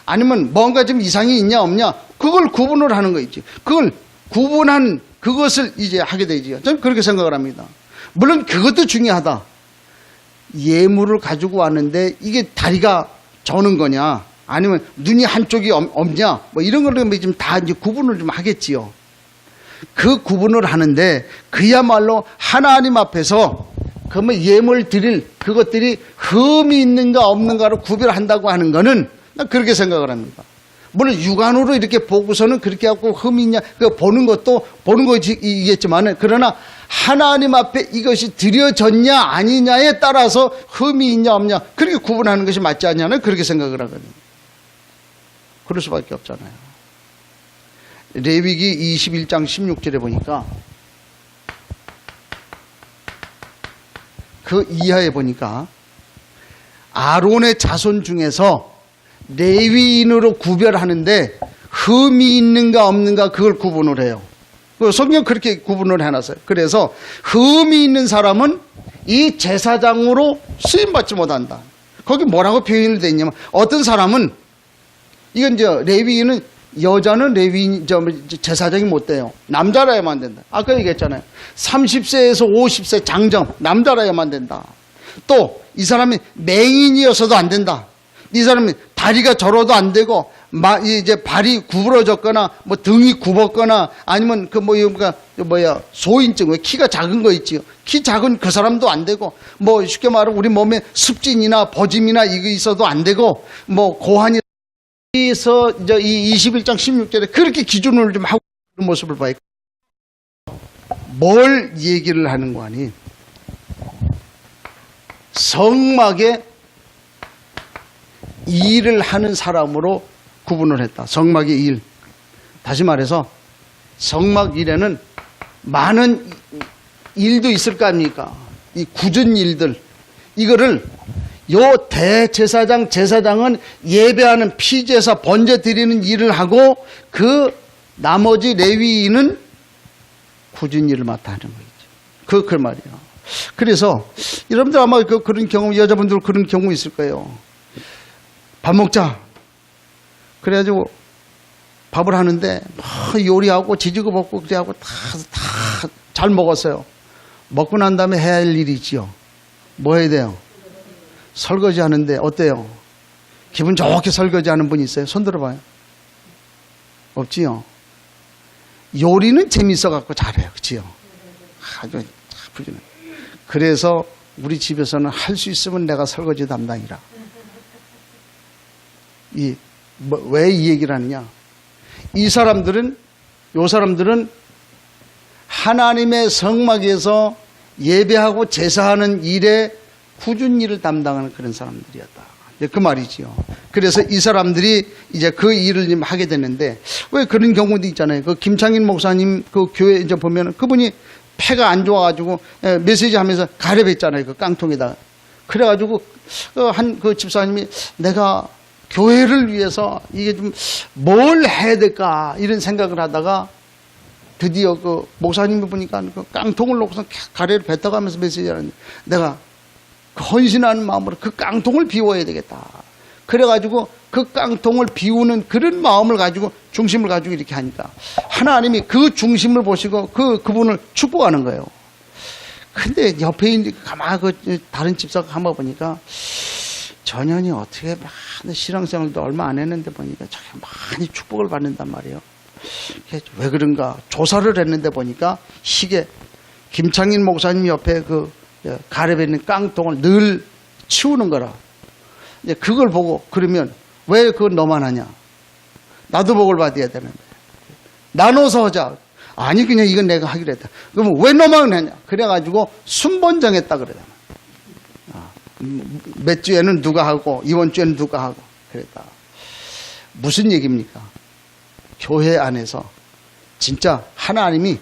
아니면 뭔가 좀 이상이 있냐 없냐? 그걸 구분을 하는 거있지. 그걸 구분한 그것을 이제 하게 되지요. 저는 그렇게 생각을 합니다. 물론 그것도 중요하다. 예물을 가지고 왔는데 이게 다리가 저는 거냐? 아니면 눈이 한쪽이 없냐? 뭐 이런 걸로 좀 다 이제 구분을 좀 하겠지요. 그 구분을 하는데 그야말로 하나님 앞에서 그러면 예물 드릴 그것들이 흠이 있는가 없는가를 구별한다고 하는 거는 난 그렇게 생각을 합니다. 물론 육안으로 이렇게 보고서는 그렇게 하고 흠이 있냐 보는 것도 보는 것이겠지만 그러나 하나님 앞에 이것이 드려졌냐 아니냐에 따라서 흠이 있냐 없냐 그렇게 구분하는 것이 맞지 않냐는 그렇게 생각을 하거든요. 그럴 수밖에 없잖아요. 레위기 21장 16절에 보니까 그 이하에 보니까 아론의 자손 중에서 레위인으로 구별하는데 흠이 있는가 없는가 그걸 구분을 해요. 성경 그렇게 구분을 해놨어요. 그래서 흠이 있는 사람은 이 제사장으로 쓰임받지 못한다. 거기 뭐라고 표현이 되어 있냐면 어떤 사람은 이건 이제 레위인은 여자는 레위인 제사장이 못 돼요. 남자라야만 된다. 아까 얘기했잖아요. 30세에서 50세 장정 남자라야만 된다. 또 이 사람이 맹인이어서도 안 된다. 이 사람이 다리가 절어도 안 되고 이제 발이 구부러졌거나 뭐 등이 굽었거나 아니면 소인증 키가 작은 거 있지요. 키 작은 그 사람도 안 되고 뭐 쉽게 말하면 우리 몸에 습진이나 버짐이나 이거 있어도 안 되고 뭐 고환이 그래서 이제 이 21장 16절에 그렇게 기준을 좀 하고 있는 모습을 봐요. 뭘 얘기를 하는 거 아니? 성막에 일을 하는 사람으로 구분을 했다. 성막의 일. 다시 말해서 성막 일에는 많은 일도 있을 거 아닙니까? 이 굳은 일들. 이거를 요 대제사장, 제사장은 예배하는 피제사, 번제 드리는 일을 하고 그 나머지 레위인은 굳은 일을 맡아 하는 거죠. 그 말이에요. 그래서 여러분들 아마 그런 경험, 여자분들 그런 경우 있을 거예요. 밥 먹자. 그래가지고 밥을 하는데 요리하고 지지고 먹고 그래하고 다 잘 먹었어요. 먹고 난 다음에 해야 할 일이 있지요. 뭐 해야 돼요? 설거지 하는데 어때요? 기분 좋게 설거지 하는 분 있어요? 손 들어봐요. 없지요? 요리는 재밌어 갖고 잘해요. 그치요? 아주 훌륭해. 그래서 우리 집에서는 할 수 있으면 내가 설거지 담당이라. 왜 이 얘기를 하느냐? 요 사람들은 하나님의 성막에서 예배하고 제사하는 일에 꾸준히 일을 담당하는 그런 사람들이었다. 그 말이지요. 그래서 이 사람들이 이제 그 일을 좀 하게 되는데 왜 그런 경우도 있잖아요. 그 김창인 목사님 그 교회 이제 보면 그분이 폐가 안 좋아가지고 메시지 하면서 가렵했잖아요. 그 깡통에다가. 그래가지고 그 집사님이 내가 교회를 위해서 이게 좀 뭘 해야 될까 이런 생각을 하다가 드디어 그 목사님이 보니까 그 깡통을 놓고서 가래를 뱉어가면서 메시지를 하는데 내가 헌신하는 마음으로 그 깡통을 비워야 되겠다. 그래가지고 그 깡통을 비우는 그런 마음을 가지고 중심을 가지고 이렇게 하니까 하나님이 그 중심을 보시고 그분을 축복하는 거예요. 근데 옆에 있는 가만히 다른 집사가 가만 보니까 전현이 어떻게 많은 신앙생활도 얼마 안 했는데 보니까 저게 많이 축복을 받는단 말이에요. 왜 그런가 조사를 했는데 보니까 시계 김창인 목사님 옆에 그 가렙에 있는 깡통을 늘 치우는 거라. 이제 그걸 보고 그러면 왜 그걸 너만 하냐? 나도 복을 받아야 되는데. 나눠서 하자. 아니 그냥 이건 내가 하기로 했다. 그러면 왜 너만 하냐? 그래가지고 순번정했다 그래요. 몇 주에는 누가 하고 이번 주에는 누가 하고 그랬다. 무슨 얘기입니까? 교회 안에서 진짜 하나님이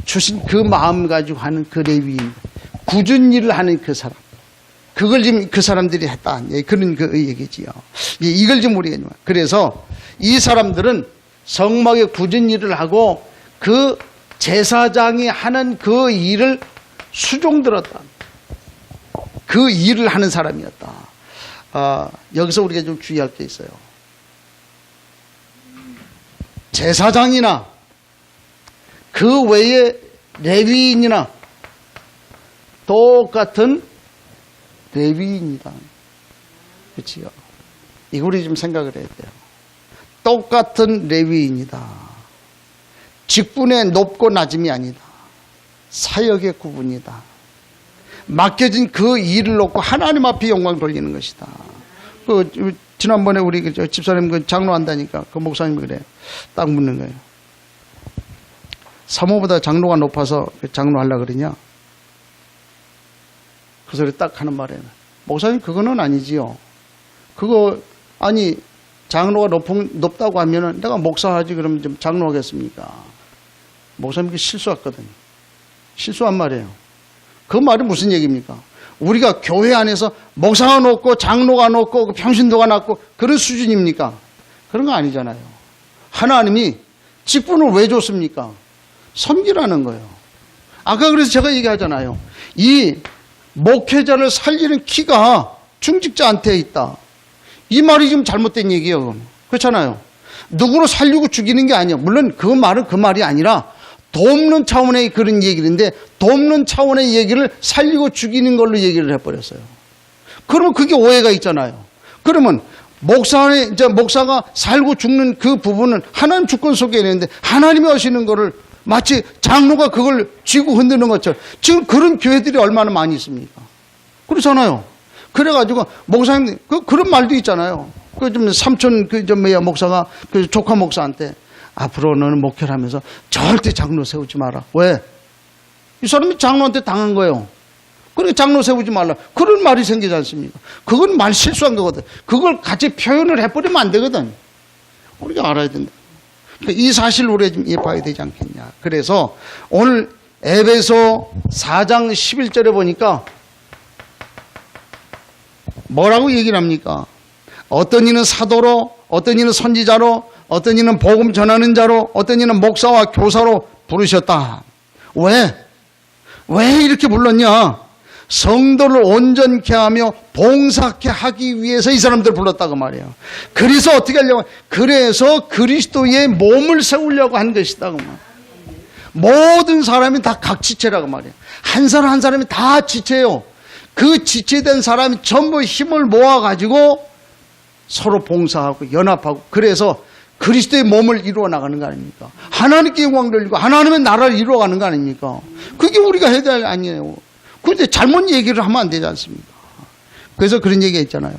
주신 그 마음 가지고 하는 그 레위인, 굳은 일을 하는 그 사람, 그걸 지금 그 사람들이 했다. 예, 그런 그 얘기지요. 예, 이걸 지금 우리가 그래서 이 사람들은 성막의 굳은 일을 하고 그 제사장이 하는 그 일을 수종들었다. 그 일을 하는 사람이었다. 여기서 우리가 좀 주의할 게 있어요. 제사장이나 그 외에 레위인이나 똑같은 레위인이다. 그렇지요? 이거 우리 좀 생각을 해야 돼요. 똑같은 레위인이다. 직분의 높고 낮음이 아니다. 사역의 구분이다. 맡겨진 그 일을 놓고 하나님 앞에 영광 돌리는 것이다. 지난번에 우리 집사님 장로 한다니까 그 목사님이 그래요. 딱 묻는 거예요. 사모보다 장로가 높아서 장로 하려고 그러냐? 그 소리 딱 하는 말이에요. 목사님 그거는 아니지요. 그거 아니 장로가 높다고 하면은 내가 목사하지 그러면 좀 장로 하겠습니까? 목사님이 실수했거든요. 실수한 말이에요. 그 말이 무슨 얘기입니까? 우리가 교회 안에서 목사가 높고 장로가 높고 평신도가 높고 그런 수준입니까? 그런 거 아니잖아요. 하나님이 직분을 왜 줬습니까? 섬기라는 거예요. 아까 그래서 제가 얘기하잖아요. 이 목회자를 살리는 키가 중직자한테 있다. 이 말이 지금 잘못된 얘기예요. 그렇잖아요. 누구를 살리고 죽이는 게 아니에요. 물론 그 말은 그 말이 아니라 돕는 차원의 그런 얘기인데 돕는 차원의 얘기를 살리고 죽이는 걸로 얘기를 해버렸어요. 그러면 그게 오해가 있잖아요. 그러면 목사가 살고 죽는 그 부분은 하나님 주권 속에 있는데 하나님이 하시는 거를 마치 장로가 그걸 쥐고 흔드는 것처럼 지금 그런 교회들이 얼마나 많이 있습니까? 그렇잖아요. 그래가지고 목사님 그런 말도 있잖아요. 그 좀 삼촌 목사가 그 조카 목사한테 앞으로 너는 목회를 하면서 절대 장로 세우지 마라. 왜? 이 사람이 장로한테 당한 거예요. 그러니까 장로 세우지 말라. 그런 말이 생기지 않습니까? 그건 말 실수한 거거든. 그걸 같이 표현을 해버리면 안 되거든. 우리가 알아야 된다. 이 사실을 우리가 좀 봐야 되지 않겠냐. 그래서 오늘 에베소 4장 11절에 보니까 뭐라고 얘기를 합니까? 어떤 이는 사도로, 어떤 이는 선지자로, 어떤 이는 복음 전하는 자로, 어떤 이는 목사와 교사로 부르셨다. 왜? 왜 이렇게 불렀냐? 성도를 온전케 하며 봉사케 하기 위해서 이 사람들을 불렀다고 말이에요. 그래서 어떻게 하려고? 그래서 그리스도의 몸을 세우려고 한 것이다. 모든 사람이 다 각 지체라고 말이에요. 한 사람 한 사람이 다 지체예요. 그 지체된 사람이 전부 힘을 모아가지고 서로 봉사하고 연합하고 그래서 그리스도의 몸을 이루어 나가는 거 아닙니까? 하나님께 영광 돌리고 하나님의 나라를 이루어가는 거 아닙니까? 그게 우리가 해야 될 일 아니에요. 그런데 잘못 얘기를 하면 안 되지 않습니까? 그래서 그런 얘기가 있잖아요.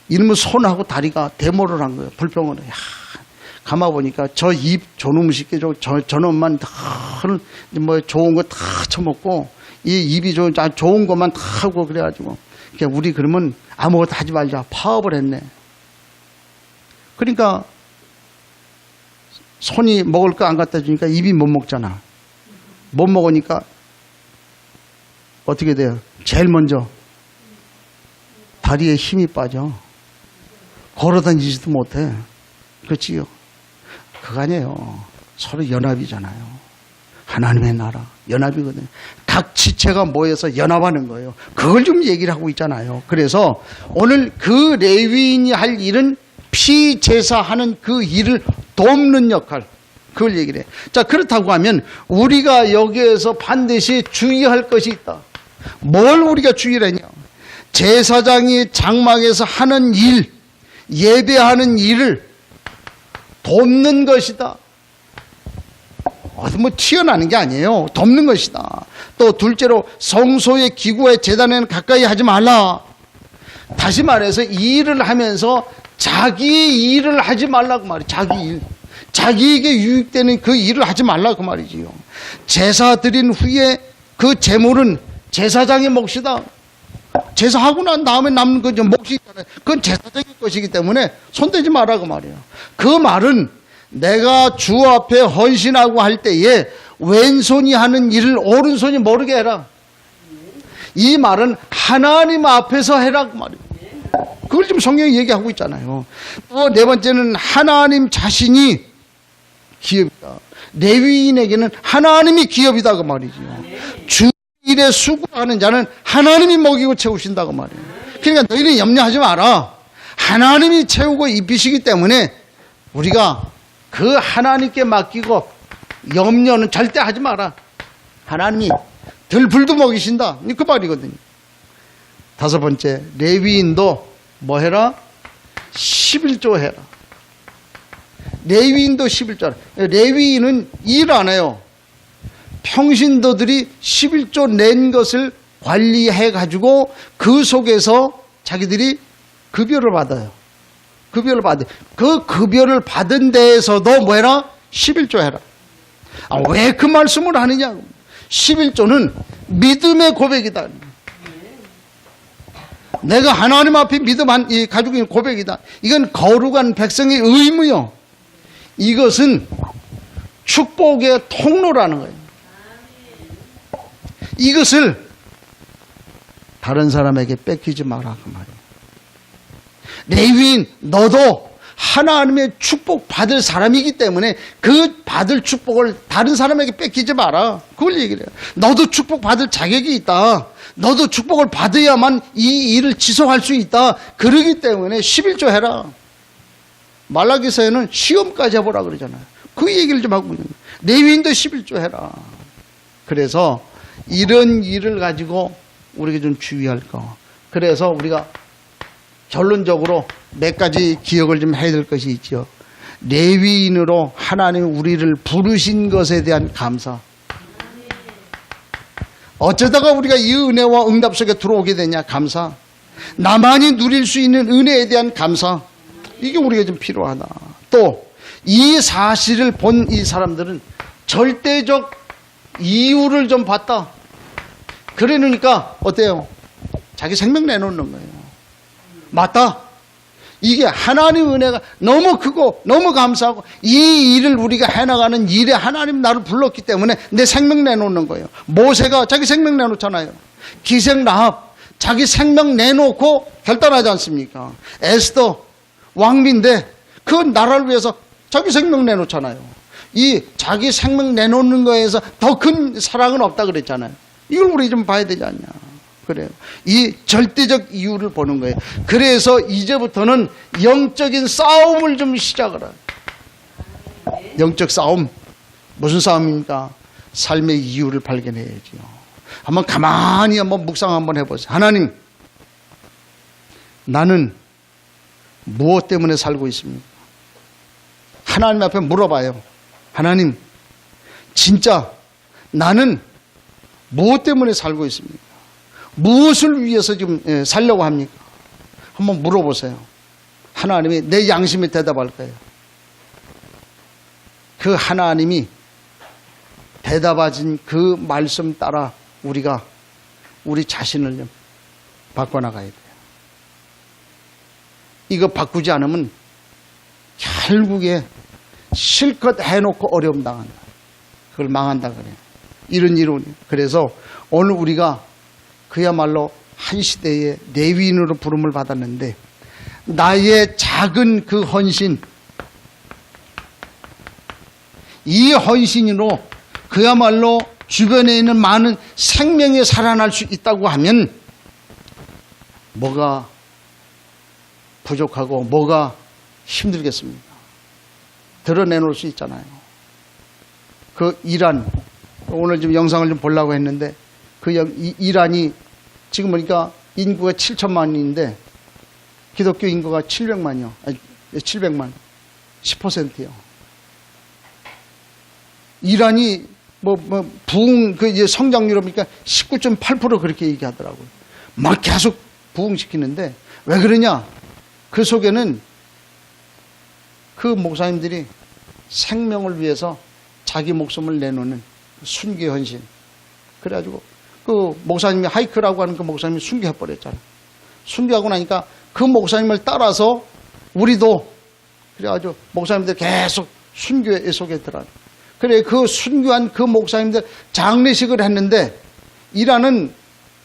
이놈의 손하고 다리가 데모를 한 거예요. 불평을 해요. 가만 보니까 저 입 저놈 새끼 저놈만 다 뭐 좋은 거 다 처먹고 이 입이 좋은 것만 다 하고 그래가지고 우리 그러면 아무것도 하지 말자 파업을 했네. 그러니까 손이 먹을 거 안 갖다 주니까 입이 못 먹잖아. 못 먹으니까 어떻게 돼요? 제일 먼저 다리에 힘이 빠져. 걸어다니지도 못해. 그렇지요? 그거 아니에요. 서로 연합이잖아요. 하나님의 나라 연합이거든요. 각 지체가 모여서 연합하는 거예요. 그걸 좀 얘기를 하고 있잖아요. 그래서 오늘 그 레위인이 할 일은 피제사하는 그 일을 돕는 역할, 그걸 얘기를 해요. 자, 그렇다고 하면 우리가 여기에서 반드시 주의할 것이 있다. 뭘 우리가 주의를 했냐? 제사장이 장막에서 하는 일, 예배하는 일을 돕는 것이다. 뭐 튀어나는 게 아니에요. 돕는 것이다. 또 둘째로 성소의 기구의 제단에는 가까이 하지 말라. 다시 말해서 이 일을 하면서 자기의 일을 하지 말라고 말이에요. 자기 일. 자기에게 유익되는 그 일을 하지 말라고 말이지요. 제사 드린 후에 그 제물은 제사장의 몫이다. 제사하고 난 다음에 남는 그 몫이 있잖아요. 그건 제사장의 것이기 때문에 손대지 말라고 말이에요. 그 말은 내가 주 앞에 헌신하고 할 때에 왼손이 하는 일을 오른손이 모르게 해라. 이 말은 하나님 앞에서 해라 그 말이에요. 그걸 지금 성경이 얘기하고 있잖아요. 또 네 번째는 하나님 자신이 기업이다. 레위인에게는 하나님이 기업이다 그 말이죠. 주 일에 수고하는 자는 하나님이 먹이고 채우신다고 말이에요. 그러니까 너희는 염려하지 마라. 하나님이 채우고 입히시기 때문에 우리가 그 하나님께 맡기고 염려는 절대 하지 마라. 하나님이 들불도 먹이신다. 그 말이거든요. 다섯 번째, 레위인도 뭐 해라? 11조 해라. 레위인도 11조 해라. 레위인은 일 안 해요. 평신도들이 11조 낸 것을 관리해가지고 그 속에서 자기들이 급여를 받아요. 급여를 받아요. 그 급여를 받은 데에서도 뭐 해라? 11조 해라. 왜 그 말씀을 하느냐? 11조는 믿음의 고백이다. 내가 하나님 앞에 믿음 가지고 있는 고백이다. 이건 거룩한 백성의 의무요. 이것은 축복의 통로라는 거예요. 이것을 다른 사람에게 뺏기지 마라 그 말이에요. 레위인 너도 하나님의 축복 받을 사람이기 때문에 그 받을 축복을 다른 사람에게 뺏기지 마라. 그걸 얘기를 해요. 너도 축복 받을 자격이 있다. 너도 축복을 받아야만 이 일을 지속할 수 있다. 그러기 때문에 11조 해라. 말라기서에는 시험까지 해보라 그러잖아요. 그 얘기를 좀 하고 있는 거예요. 레위인도 11조 해라. 그래서 이런 일을 가지고 우리가 좀 주의할 거. 그래서 우리가 결론적으로 몇 가지 기억을 좀 해야 될 것이 있죠. 레위인으로 하나님 우리를 부르신 것에 대한 감사. 어쩌다가 우리가 이 은혜와 응답 속에 들어오게 되냐? 감사. 나만이 누릴 수 있는 은혜에 대한 감사. 이게 우리가 좀 필요하다. 또 이 사실을 본 이 사람들은 절대적 이유를 좀 봤다. 그래 놓으니까 어때요? 자기 생명 내놓는 거예요. 맞다. 이게 하나님 은혜가 너무 크고 너무 감사하고 이 일을 우리가 해나가는 일에 하나님 나를 불렀기 때문에 내 생명 내놓는 거예요. 모세가 자기 생명 내놓잖아요. 기생 라합 자기 생명 내놓고 결단하지 않습니까? 에스더 왕비인데 그 나라를 위해서 자기 생명 내놓잖아요. 이 자기 생명 내놓는 거에서 더 큰 사랑은 없다 그랬잖아요. 이걸 우리 좀 봐야 되지 않냐. 그래요. 이 절대적 이유를 보는 거예요. 그래서 이제부터는 영적인 싸움을 좀 시작을 해요. 영적 싸움. 무슨 싸움입니까? 삶의 이유를 발견해야죠. 한번 가만히 한번 묵상 한번 해보세요. 하나님, 나는 무엇 때문에 살고 있습니까? 하나님 앞에 물어봐요. 하나님, 진짜 나는 무엇 때문에 살고 있습니까? 무엇을 위해서 지금 살려고 합니까? 한번 물어보세요. 하나님이 내 양심에 대답할 거예요. 그 하나님이 대답하신 그 말씀 따라 우리가 우리 자신을 좀 바꿔나가야 돼요. 이거 바꾸지 않으면 결국에 실컷 해놓고 어려움 당한다. 그걸 망한다 그래요. 이런 이론이. 그래서 오늘 우리가 그야말로 한 시대의 레위인으로 부름을 받았는데 나의 작은 그 헌신, 이 헌신으로 그야말로 주변에 있는 많은 생명이 살아날 수 있다고 하면 뭐가 부족하고 뭐가 힘들겠습니까? 드러내놓을 수 있잖아요. 그 이란, 오늘 좀 영상을 좀 보려고 했는데 그 이란이 지금 보니까 인구가 7천만인데 기독교 인구가 700만이요. 아니, 700만. 10%요. 이란이 부흥, 이제 성장률을 보니까 19.8% 그렇게 얘기하더라고요. 막 계속 부흥시키는데 왜 그러냐? 그 속에는 그 목사님들이 생명을 위해서 자기 목숨을 내놓는 순교 헌신. 그래가지고 그 목사님이 하이크라고 하는 그 목사님이 순교해버렸잖아요. 순교하고 나니까 그 목사님을 따라서 우리도 그래가지고 목사님들 계속 순교의 속에 들어가요. 그래 그 순교한 그 목사님들 장례식을 했는데 이란은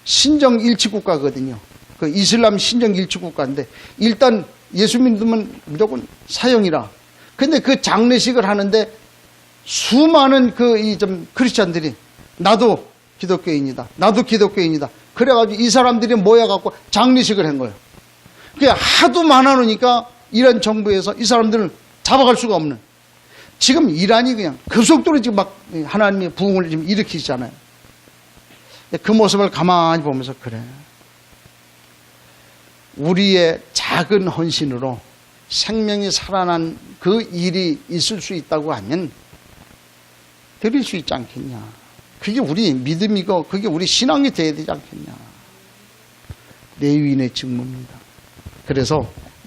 신정 일치 국가거든요. 그 이슬람 신정 일치 국가인데 일단 예수 믿으면 무조건 사형이라. 근데 그 장례식을 하는데 수많은 크리스찬들이 나도 기독교인이다. 나도 기독교인이다. 그래가지고 이 사람들이 모여갖고 장례식을 한 거예요. 그게 하도 많아놓으니까 이란 정부에서 이 사람들을 잡아갈 수가 없는. 지금 이란이 그냥 급속도로 지금 막 하나님의 부흥을 지금 일으키잖아요. 그 모습을 가만히 보면서 그래. 우리의 작은 헌신으로 생명이 살아난 그 일이 있을 수 있다고 하면 드릴 수 있지 않겠냐. 그게 우리 믿음이고 그게 우리 신앙이 돼야 되지 않겠냐. 레위인의 직무입니다. 그래서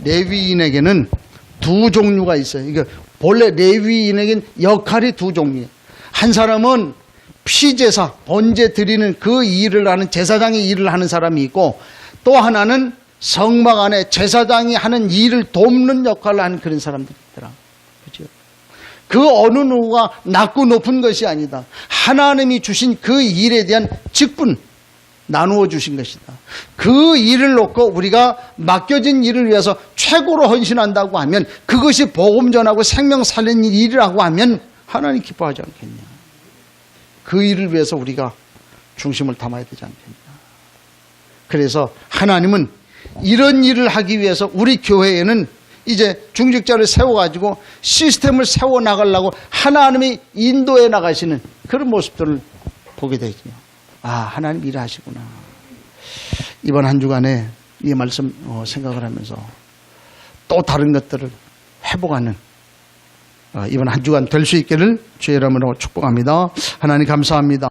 레위인에게는 두 종류가 있어요. 이게 본래 레위인에게는 역할이 두 종류예요. 한 사람은 피제사, 번제 드리는 그 일을 하는 제사장의 일을 하는 사람이 있고 또 하나는 성막 안에 제사장이 하는 일을 돕는 역할을 하는 그런 사람들이 있더라. 그죠? 그 어느 누구가 낮고 높은 것이 아니다. 하나님이 주신 그 일에 대한 직분 나누어 주신 것이다. 그 일을 놓고 우리가 맡겨진 일을 위해서 최고로 헌신한다고 하면 그것이 복음 전하고 생명 살리는 일이라고 하면 하나님 기뻐하지 않겠냐. 그 일을 위해서 우리가 중심을 담아야 되지 않겠냐. 그래서 하나님은 이런 일을 하기 위해서 우리 교회에는 이제 중직자를 세워가지고 시스템을 세워나가려고 하나님이 인도해 나가시는 그런 모습들을 보게 되죠. 아, 하나님 일하시구나. 이번 한 주간에 이 말씀 생각을 하면서 또 다른 것들을 회복하는 이번 한 주간 될 수 있기를 주의 이름으로 축복합니다. 하나님 감사합니다.